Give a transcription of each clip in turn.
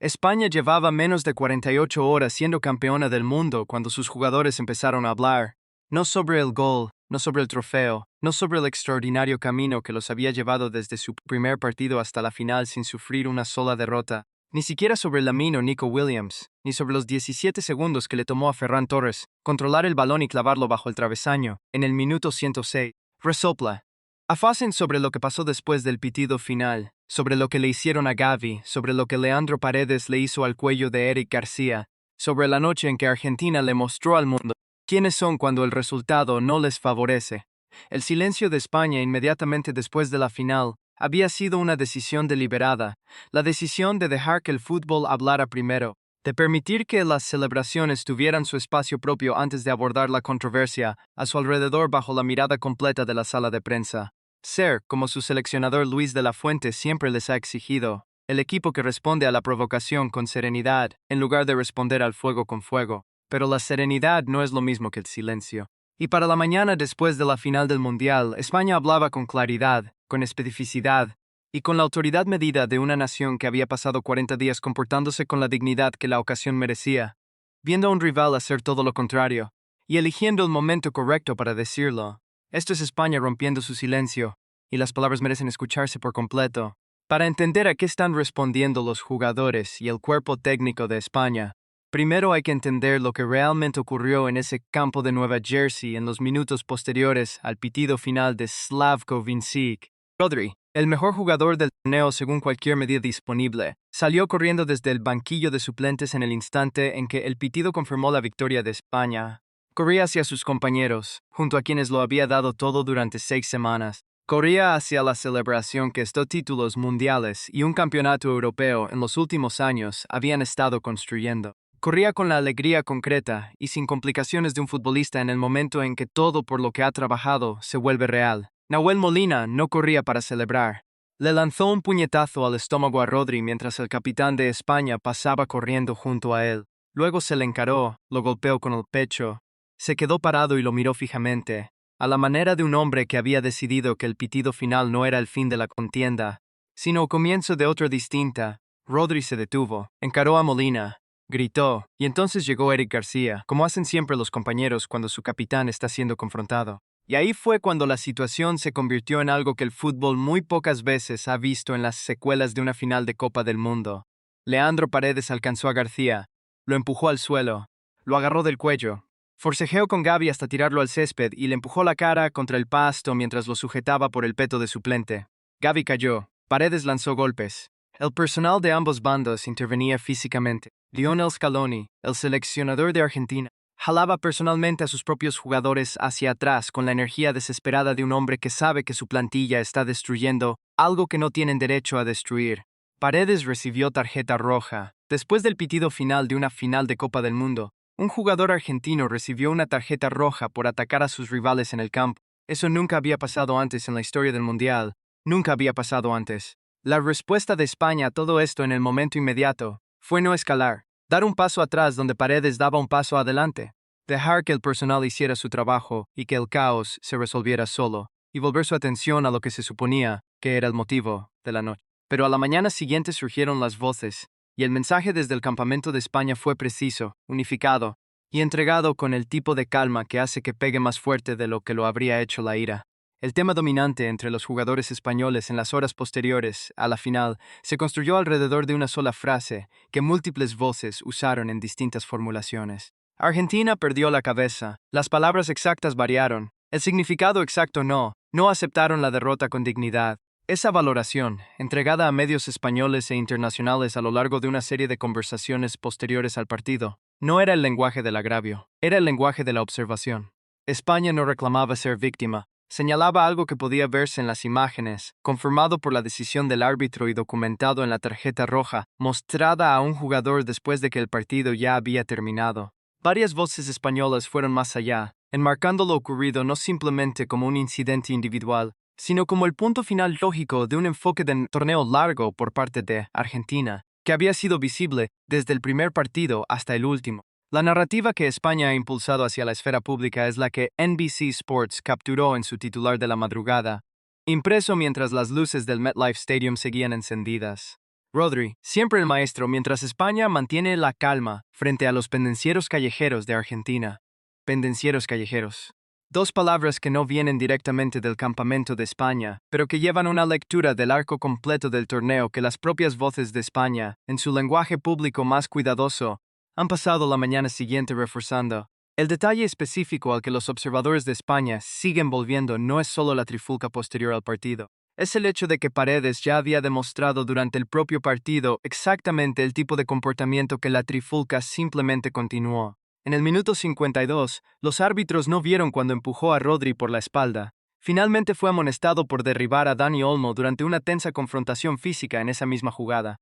España llevaba menos de 48 horas siendo campeona del mundo cuando sus jugadores empezaron a hablar. No sobre el gol, no sobre el trofeo, no sobre el extraordinario camino que los había llevado desde su primer partido hasta la final sin sufrir una sola derrota. Ni siquiera sobre Lamine o Nico Williams, ni sobre los 17 segundos que le tomó a Ferran Torres controlar el balón y clavarlo bajo el travesaño, en el minuto 106. Resopla. Afasen sobre lo que pasó después del pitido final, sobre lo que le hicieron a Gavi, sobre lo que Leandro Paredes le hizo al cuello de Eric García, sobre la noche en que Argentina le mostró al mundo quiénes son cuando el resultado no les favorece. El silencio de España inmediatamente después de la final había sido una decisión deliberada, la decisión de dejar que el fútbol hablara primero, de permitir que las celebraciones tuvieran su espacio propio antes de abordar la controversia a su alrededor bajo la mirada completa de la sala de prensa. Ser, como su seleccionador Luis de la Fuente siempre les ha exigido, el equipo que responde a la provocación con serenidad, en lugar de responder al fuego con fuego. Pero la serenidad no es lo mismo que el silencio. Y para la mañana después de la final del Mundial, España hablaba con claridad, con especificidad, y con la autoridad medida de una nación que había pasado 40 días comportándose con la dignidad que la ocasión merecía, viendo a un rival hacer todo lo contrario, y eligiendo el momento correcto para decirlo. Esto es España rompiendo su silencio, y las palabras merecen escucharse por completo. Para entender a qué están respondiendo los jugadores y el cuerpo técnico de España, primero hay que entender lo que realmente ocurrió en ese campo de Nueva Jersey en los minutos posteriores al pitido final de Slavko Vincic. Rodri, el mejor jugador del torneo según cualquier medida disponible, salió corriendo desde el banquillo de suplentes en el instante en que el pitido confirmó la victoria de España. Corría hacia sus compañeros, junto a quienes lo había dado todo durante 6 semanas. Corría hacia la celebración que estos títulos mundiales y un campeonato europeo en los últimos años habían estado construyendo. Corría con la alegría concreta y sin complicaciones de un futbolista en el momento en que todo por lo que ha trabajado se vuelve real. Nahuel Molina no corría para celebrar. Le lanzó un puñetazo al estómago a Rodri mientras el capitán de España pasaba corriendo junto a él. Luego se le encaró, lo golpeó con el pecho. Se quedó parado y lo miró fijamente, a la manera de un hombre que había decidido que el pitido final no era el fin de la contienda, sino el comienzo de otra distinta. Rodri se detuvo, encaró a Molina, gritó, y entonces llegó Eric García, como hacen siempre los compañeros cuando su capitán está siendo confrontado. Y ahí fue cuando la situación se convirtió en algo que el fútbol muy pocas veces ha visto en las secuelas de una final de Copa del Mundo. Leandro Paredes alcanzó a García, lo empujó al suelo, lo agarró del cuello, forcejeó con Gavi hasta tirarlo al césped y le empujó la cara contra el pasto mientras lo sujetaba por el peto de suplente. Gavi cayó, Paredes lanzó golpes. El personal de ambos bandos intervenía físicamente. Lionel Scaloni, el seleccionador de Argentina, jalaba personalmente a sus propios jugadores hacia atrás con la energía desesperada de un hombre que sabe que su plantilla está destruyendo algo que no tienen derecho a destruir. Paredes recibió tarjeta roja. Después del pitido final de una final de Copa del Mundo, un jugador argentino recibió una tarjeta roja por atacar a sus rivales en el campo. Eso nunca había pasado antes en la historia del Mundial. Nunca había pasado antes. La respuesta de España a todo esto en el momento inmediato fue no escalar, dar un paso atrás donde Paredes daba un paso adelante, dejar que el personal hiciera su trabajo y que el caos se resolviera solo, y volver su atención a lo que se suponía que era el motivo de la noche. Pero a la mañana siguiente surgieron las voces, y el mensaje desde el campamento de España fue preciso, unificado, y entregado con el tipo de calma que hace que pegue más fuerte de lo que lo habría hecho la ira. El tema dominante entre los jugadores españoles en las horas posteriores a la final se construyó alrededor de una sola frase que múltiples voces usaron en distintas formulaciones. Argentina perdió la cabeza. Las palabras exactas variaron. El significado exacto no aceptaron la derrota con dignidad. Esa valoración, entregada a medios españoles e internacionales a lo largo de una serie de conversaciones posteriores al partido, no era el lenguaje del agravio, era el lenguaje de la observación. España no reclamaba ser víctima, señalaba algo que podía verse en las imágenes, confirmado por la decisión del árbitro y documentado en la tarjeta roja, mostrada a un jugador después de que el partido ya había terminado. Varias voces españolas fueron más allá, enmarcando lo ocurrido no simplemente como un incidente individual, sino como el punto final lógico de un enfoque de torneo largo por parte de Argentina, que había sido visible desde el primer partido hasta el último. La narrativa que España ha impulsado hacia la esfera pública es la que NBC Sports capturó en su titular de la madrugada, impreso mientras las luces del MetLife Stadium seguían encendidas. Rodri, siempre el maestro, mientras España mantiene la calma frente a los pendencieros callejeros de Argentina. Pendencieros callejeros. Dos palabras que no vienen directamente del campamento de España, pero que llevan una lectura del arco completo del torneo que las propias voces de España, en su lenguaje público más cuidadoso, han pasado la mañana siguiente reforzando. El detalle específico al que los observadores de España siguen volviendo no es solo la trifulca posterior al partido. Es el hecho de que Paredes ya había demostrado durante el propio partido exactamente el tipo de comportamiento que la trifulca simplemente continuó. En el minuto 52, los árbitros no vieron cuando empujó a Rodri por la espalda. Finalmente fue amonestado por derribar a Dani Olmo durante una tensa confrontación física en esa misma jugada.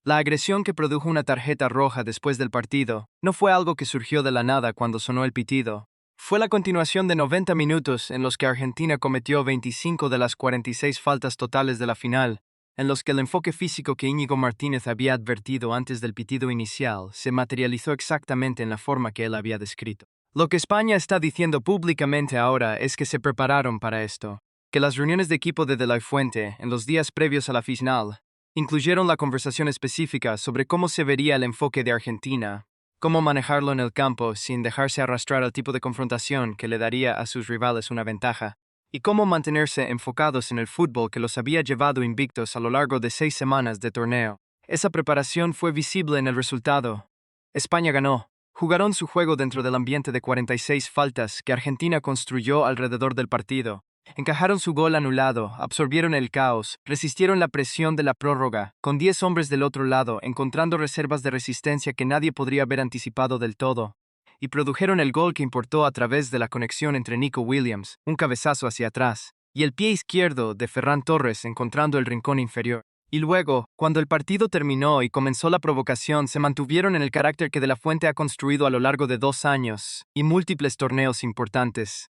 La agresión que produjo una tarjeta roja después del partido no fue algo que surgió de la nada cuando sonó el pitido. Fue la continuación de 90 minutos en los que Argentina cometió 25 de las 46 faltas totales de la final, en los que el enfoque físico que Íñigo Martínez había advertido antes del pitido inicial se materializó exactamente en la forma que él había descrito. Lo que España está diciendo públicamente ahora es que se prepararon para esto, que las reuniones de equipo de La Fuente, en los días previos a la final, incluyeron la conversación específica sobre cómo se vería el enfoque de Argentina, cómo manejarlo en el campo sin dejarse arrastrar al tipo de confrontación que le daría a sus rivales una ventaja, y cómo mantenerse enfocados en el fútbol que los había llevado invictos a lo largo de 6 semanas de torneo. Esa preparación fue visible en el resultado. España ganó. Jugaron su juego dentro del ambiente de 46 faltas que Argentina construyó alrededor del partido. Encajaron su gol anulado, absorbieron el caos, resistieron la presión de la prórroga, con 10 hombres del otro lado, encontrando reservas de resistencia que nadie podría haber anticipado del todo, y produjeron el gol que importó a través de la conexión entre Nico Williams, un cabezazo hacia atrás, y el pie izquierdo de Ferran Torres encontrando el rincón inferior. Y luego, cuando el partido terminó y comenzó la provocación, se mantuvieron en el carácter que De La Fuente ha construido a lo largo de 2 años y múltiples torneos importantes.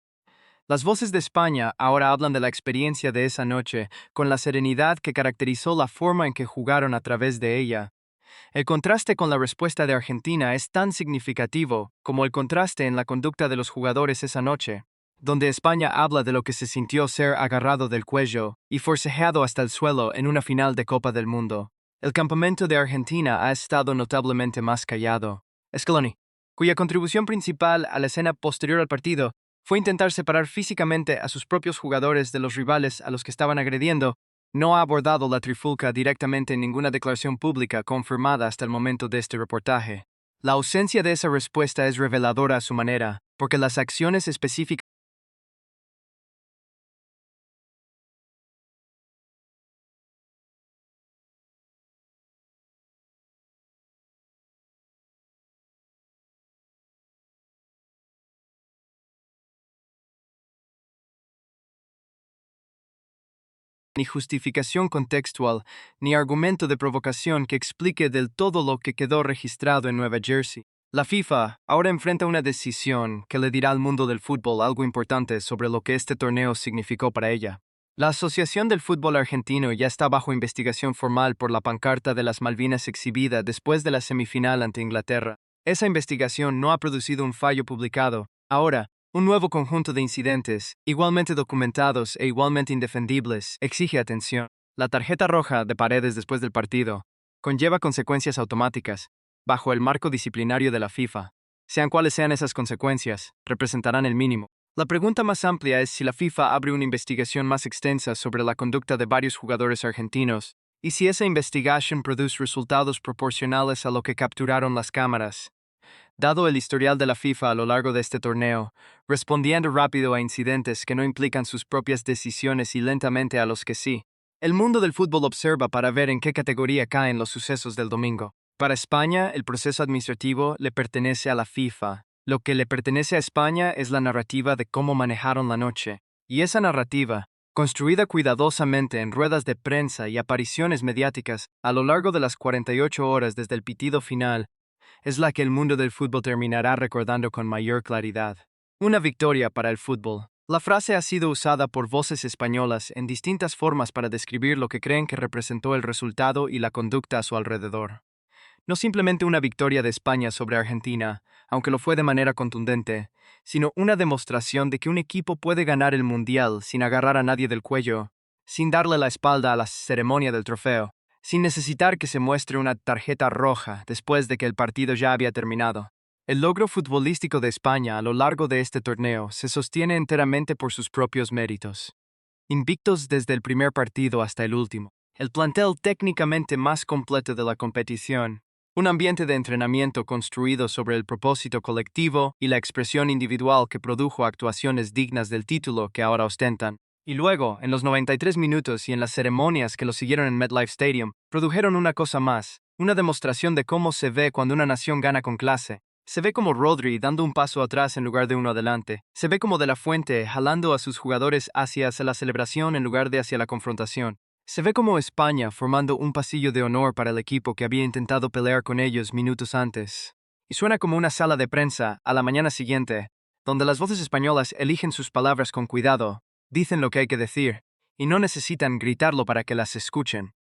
Las voces de España ahora hablan de la experiencia de esa noche, con la serenidad que caracterizó la forma en que jugaron a través de ella. El contraste con la respuesta de Argentina es tan significativo como el contraste en la conducta de los jugadores esa noche, donde España habla de lo que se sintió ser agarrado del cuello y forcejeado hasta el suelo en una final de Copa del Mundo. El campamento de Argentina ha estado notablemente más callado. Scaloni, cuya contribución principal a la escena posterior al partido fue intentar separar físicamente a sus propios jugadores de los rivales a los que estaban agrediendo, no ha abordado la trifulca directamente en ninguna declaración pública confirmada hasta el momento de este reportaje. La ausencia de esa respuesta es reveladora a su manera, porque las acciones específicas ni justificación contextual, ni argumento de provocación que explique del todo lo que quedó registrado en Nueva Jersey. La FIFA ahora enfrenta una decisión que le dirá al mundo del fútbol algo importante sobre lo que este torneo significó para ella. La Asociación del Fútbol Argentino ya está bajo investigación formal por la pancarta de las Malvinas exhibida después de la semifinal ante Inglaterra. Esa investigación no ha producido un fallo publicado. Ahora, un nuevo conjunto de incidentes, igualmente documentados e igualmente indefendibles, exige atención. La tarjeta roja de Paredes después del partido conlleva consecuencias automáticas, bajo el marco disciplinario de la FIFA. Sean cuales sean esas consecuencias, representarán el mínimo. La pregunta más amplia es si la FIFA abre una investigación más extensa sobre la conducta de varios jugadores argentinos, y si esa investigación produce resultados proporcionales a lo que capturaron las cámaras. Dado el historial de la FIFA a lo largo de este torneo, respondiendo rápido a incidentes que no implican sus propias decisiones y lentamente a los que sí, el mundo del fútbol observa para ver en qué categoría caen los sucesos del domingo. Para España, el proceso administrativo le pertenece a la FIFA. Lo que le pertenece a España es la narrativa de cómo manejaron la noche. Y esa narrativa, construida cuidadosamente en ruedas de prensa y apariciones mediáticas a lo largo de las 48 horas desde el pitido final, es la que el mundo del fútbol terminará recordando con mayor claridad. Una victoria para el fútbol. La frase ha sido usada por voces españolas en distintas formas para describir lo que creen que representó el resultado y la conducta a su alrededor. No simplemente una victoria de España sobre Argentina, aunque lo fue de manera contundente, sino una demostración de que un equipo puede ganar el Mundial sin agarrar a nadie del cuello, sin darle la espalda a la ceremonia del trofeo, sin necesitar que se muestre una tarjeta roja después de que el partido ya había terminado. El logro futbolístico de España a lo largo de este torneo se sostiene enteramente por sus propios méritos. Invictos desde el primer partido hasta el último, el plantel técnicamente más completo de la competición, un ambiente de entrenamiento construido sobre el propósito colectivo y la expresión individual que produjo actuaciones dignas del título que ahora ostentan. Y luego, en los 93 minutos y en las ceremonias que lo siguieron en MetLife Stadium, produjeron una cosa más, una demostración de cómo se ve cuando una nación gana con clase. Se ve como Rodri dando un paso atrás en lugar de uno adelante. Se ve como De La Fuente jalando a sus jugadores hacia la celebración en lugar de hacia la confrontación. Se ve como España formando un pasillo de honor para el equipo que había intentado pelear con ellos minutos antes. Y suena como una sala de prensa a la mañana siguiente, donde las voces españolas eligen sus palabras con cuidado, dicen lo que hay que decir, y no necesitan gritarlo para que las escuchen.